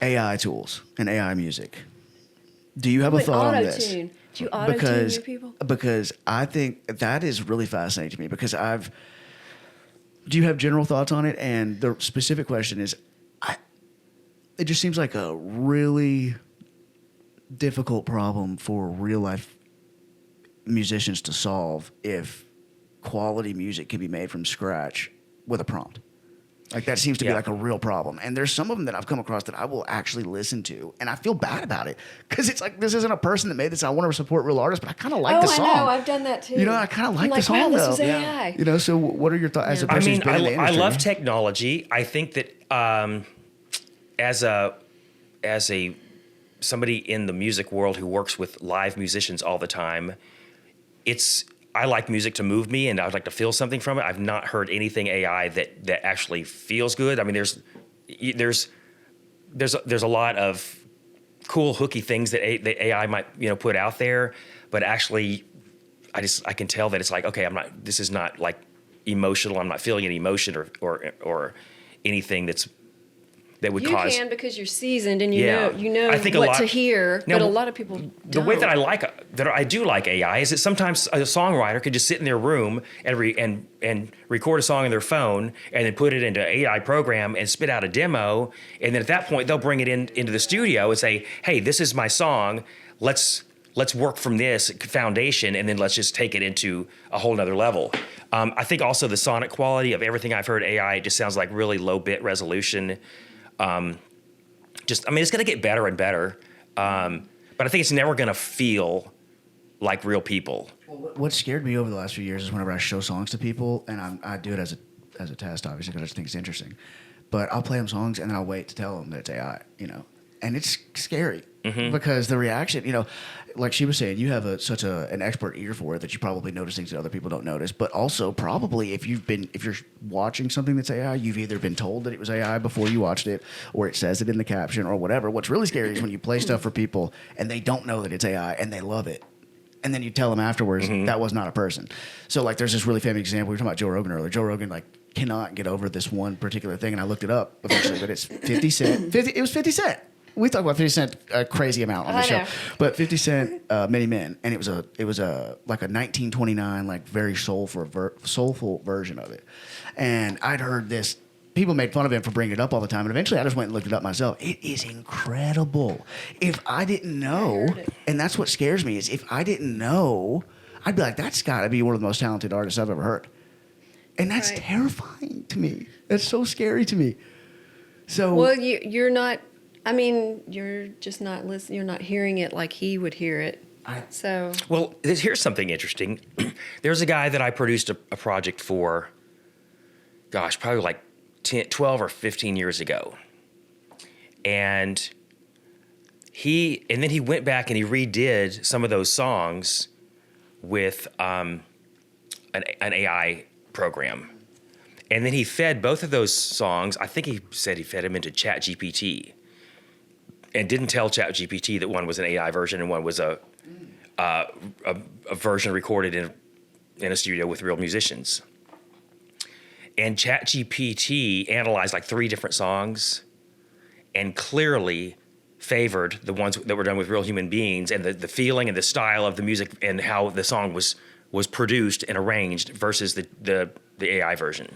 AI tools and AI music. Do you have a Wait, thought on this? auto-tune. Do you auto-tune your people? Because I think that is really fascinating to me because do you have general thoughts on it? And the specific question is, it just seems like a really difficult problem for real life musicians to solve if quality music can be made from scratch with a prompt. Like that seems to be like a real problem. And there's some of them that I've come across that I will actually listen to, and I feel bad about it because it's like this isn't a person that made this. I want to support real artists, but I kind of like the song. I know. I've done that too. You know, I kind of like the I'm song wow, though. this was AI. You know, so what are your thoughts as a I person mean, who's been in the I industry? love technology. I think that as a somebody in the music world who works with live musicians all the time, I like music to move me, and I'd like to feel something from it. I've not heard anything AI that actually feels good. I mean, there's a lot of cool hooky things that AI might put out there, but actually, I can tell that it's like, okay, this is not like emotional. I'm not feeling any emotion or anything that would cause. You can because you're seasoned and you know I think what to hear, but a lot of people don't. The way that I do like AI is that sometimes a songwriter could just sit in their room and record a song on their phone and then put it into an AI program and spit out a demo, and then at that point they'll bring it into the studio and say, hey, this is my song, let's work from this foundation and then let's just take it into a whole nother level. I think also the sonic quality of everything I've heard AI just sounds like really low bit resolution. It's going to get better and better, but I think it's never going to feel like real people. What scared me over the last few years is whenever I show songs to people, and I do it as a test, obviously, because I just think it's interesting. But I'll play them songs, and then I'll wait to tell them that it's AI, and it's scary because the reaction, like she was saying, you have such an expert ear for it that you probably notice things that other people don't notice. But also, probably if you're watching something that's AI, you've either been told that it was AI before you watched it, or it says it in the caption, or whatever. What's really scary is when you play stuff for people and they don't know that it's AI and they love it. And then you tell them afterwards that was not a person. So like, there's this really famous example. We were talking about Joe Rogan earlier. Joe Rogan cannot get over this one particular thing, and I looked it up eventually, but it's 50 Cent. It was 50 Cent. We talk about 50 Cent a crazy amount on the show, but 50 Cent, Many Men, and it was a like a 1929 very soulful version of it. And I'd heard this. People made fun of him for bringing it up all the time, and eventually I just went and looked it up myself. It is incredible. If I didn't know, and that's what scares me, is if I didn't know, I'd be like, that's got to be one of the most talented artists I've ever heard. And that's terrifying to me. That's so scary to me. So well, you're not. I mean, you're just not listening. You're not hearing it like he would hear it. Well, here's something interesting. There's a guy that I produced a project for, probably like 12 or 15 years ago. And then he went back and he redid some of those songs with an AI program. And then he fed both of those songs, I think he said he fed them into ChatGPT, and didn't tell ChatGPT that one was an AI version and one was a version recorded in a studio with real musicians. And ChatGPT analyzed like 3 different songs and clearly favored the ones that were done with real human beings, and the feeling and the style of the music and how the song was produced and arranged versus the AI version.